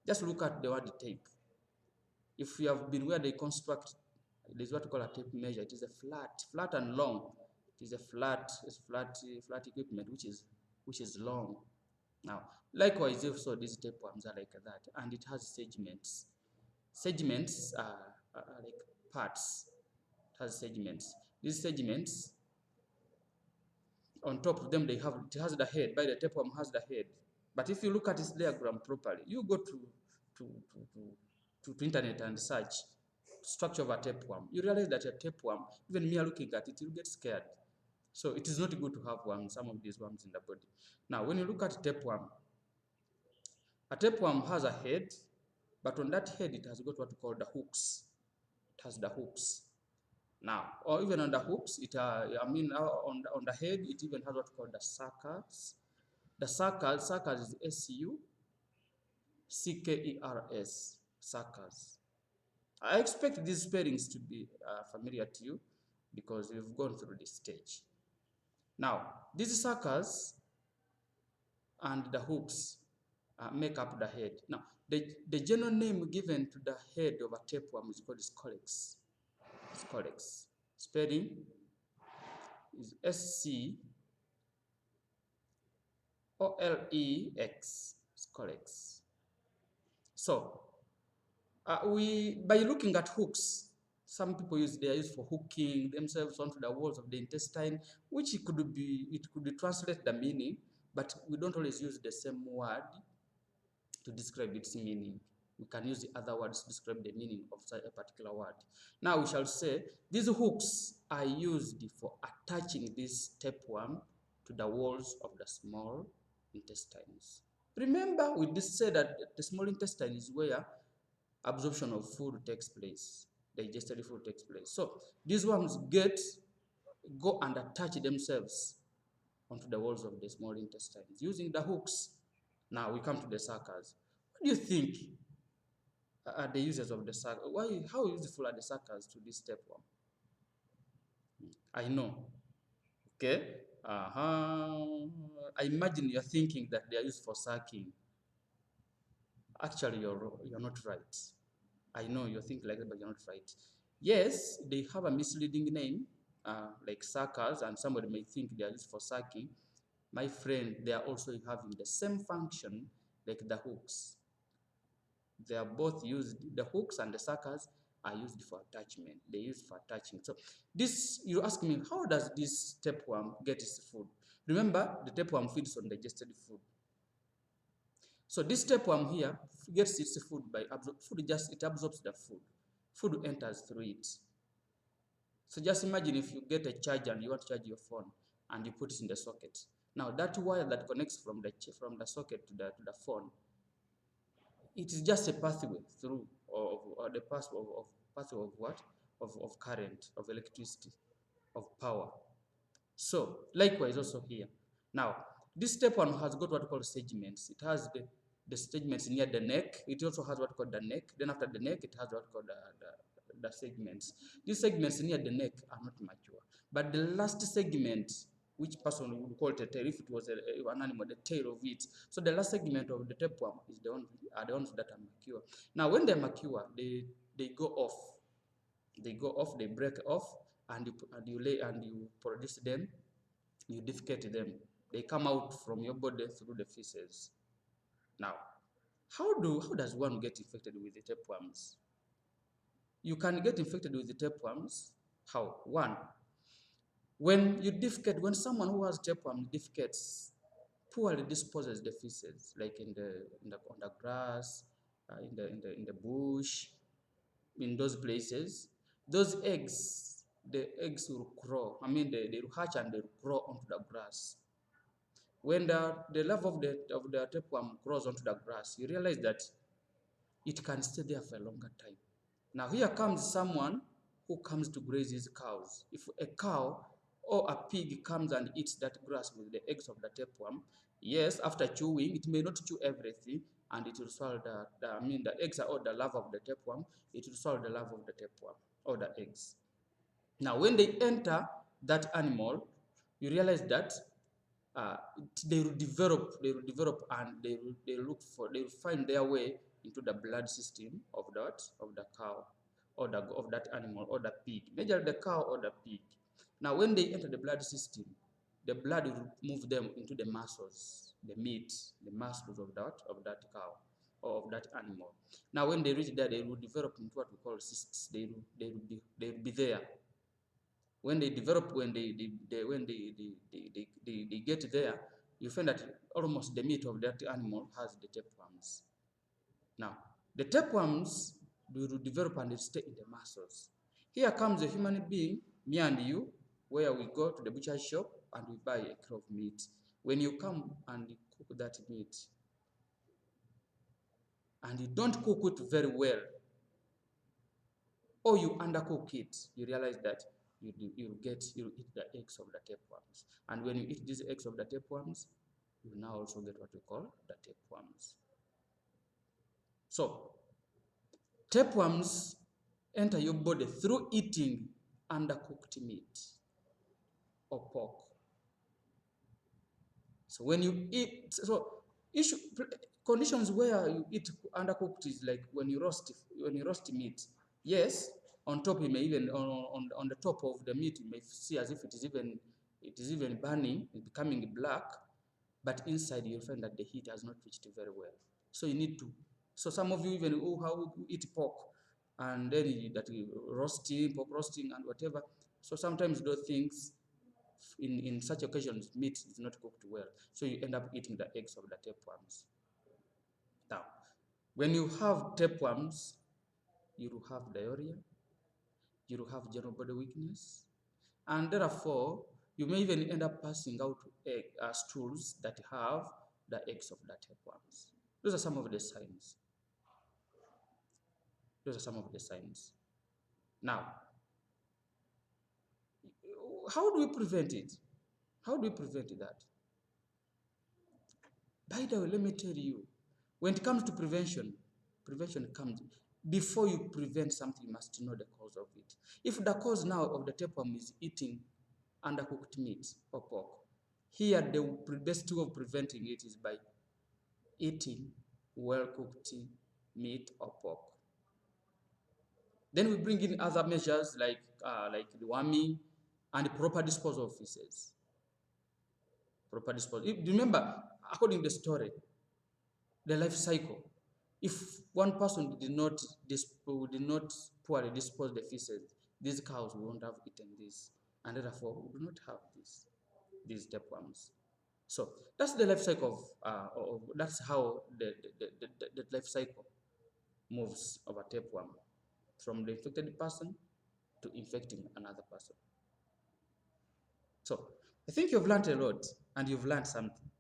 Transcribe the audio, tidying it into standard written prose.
Just look at the word tape. If you have been where they construct, there's what we call a tape measure. It is a flat and long. It is a flat equipment which is long. Now, likewise, also these tapeworms are like that, and it has segments. Segments are like parts. It has segments. These segments, on top of them, it has the head. By the tapeworm has the head. But if you look at this diagram properly, you go to, to internet and search structure of a tapeworm. You realize that a tapeworm, even me looking at it, you get scared. So it is not good to have some of these worms in the body. Now, when you look at a tapeworm has a head, but on that head it has got what we call the hooks. It has the hooks. Now, or even on the hooks, on the head, it even has what we call the suckers. The suckers is S-U-C-K-E-R-S, suckers. I expect these spellings to be familiar to you because we've gone through this stage. Now, these suckers and the hooks make up the head. Now, the general name given to the head of a tapeworm is called scolex. Scolex. Spelling is S-C-O-L-E-X. Scolex. So, by looking at hooks, some people they are used for hooking themselves onto the walls of the intestine, which it could translate the meaning, but we don't always use the same word to describe its meaning. We can use the other words to describe the meaning of a particular word. Now we shall say these hooks are used for attaching this tapeworm to the walls of the small intestines. Remember, we just said that the small intestine is where absorption of food takes place, digested food takes place. So these worms go and attach themselves onto the walls of the small intestines using the hooks. Now we come to the suckers. What do you think are the uses of the sucker? How useful are the suckers to this tapeworm? I know. Okay. I imagine you're thinking that they are used for sucking. Actually, you're not right. I know you're thinking like that, but you're not right. Yes, they have a misleading name, like suckers, and somebody may think they are used for sucking. My friend, they are also having the same function like the hooks. They are both used, the hooks and the suckers are used for attachment. They use for attaching. So this, you ask me, how does this tapeworm get its food? Remember, the tapeworm feeds on digested food. So this tapeworm here gets its food by it absorbs the food. Food enters through it. So just imagine if you get a charger and you want to charge your phone and you put it in the socket. Now that wire that connects from the socket to the phone, it is just a pathway through or the pathway of what? Of current, of electricity, of power. So likewise also here. Now this step one has got what we call segments. It has the segments near the neck. It also has what we call the neck. Then after the neck, it has what we call the segments. These segments near the neck are not mature. But the last segment, which person would call it a tail, if it was an animal, the tail of it. So the last segment of the tapeworm is the ones that are mature. Now when they're mature, they go off. They break off, and you produce them, you defecate them. They come out from your body through the feces. Now, how does one get infected with the tapeworms? You can get infected with the tapeworms. How? One, when someone who has tapeworm defecates, poorly disposes the feces, like on the grass, in the bush, in those places, those eggs, the eggs will crawl. I mean, they will hatch and they will crawl onto the grass. When the larva of the tapeworm crawls onto the grass, you realize that it can stay there for a longer time. Now here comes someone who comes to graze his cows. If a cow or a pig comes and eats that grass with the eggs of the tapeworm, yes, after chewing, it may not chew everything, and it will swallow the eggs or the larva of the tapeworm, it will swallow the larva of the tapeworm or the eggs. Now when they enter that animal, you realize that they will develop, and they will find their way into the blood system of the cow, or of that animal, or the pig, majorly the cow or the pig. Now, when they enter the blood system, the blood will move them into the muscles, the meat, the muscles of that cow or of that animal. Now, when they reach there, they will develop into what we call cysts. They will be there. When they develop, when they get there, you find that almost the meat of that animal has the tapeworms. Now, the tapeworms will develop and stay in the muscles. Here comes a human being, me and you, where we go to the butcher shop and we buy a kilo of meat. When you come and you cook that meat, and you don't cook it very well, or you undercook it, you realize that you eat the eggs of the tapeworms. And when you eat these eggs of the tapeworms, you now also get what we call the tapeworms. So, tapeworms enter your body through eating undercooked meat or pork. So when you eat, conditions where you eat undercooked is like when you roast meat. Yes, on top you may even on the top of the meat you may see as if it is even burning, it's becoming black, but inside you'll find that the heat has not reached very well. So you need to. So some of you even who eat pork, and then pork roasting and whatever. So sometimes those things, in such occasions, meat is not cooked well. So you end up eating the eggs of the tapeworms. Now, when you have tapeworms, you will have diarrhea, you will have general body weakness, and therefore you may even end up passing out stools that have the eggs of the tapeworms. Those are some of the signs. Now, how do we prevent it? How do we prevent that? By the way, let me tell you, when it comes to prevention comes before you prevent something, you must know the cause of it. If the cause now of the tapeworm is eating undercooked meat or pork, here the best way of preventing it is by eating well-cooked meat or pork. Then we bring in other measures like deworming and proper disposal of feces. Proper disposal. Remember, according to the story, the life cycle, if one person did not poorly dispose the feces, these cows won't have eaten this, and therefore we do not have these tapeworms. So that's the life cycle that's how the life cycle moves of a tapeworm, from the infected person to infecting another person. So I think you've learned a lot, and you've learned something.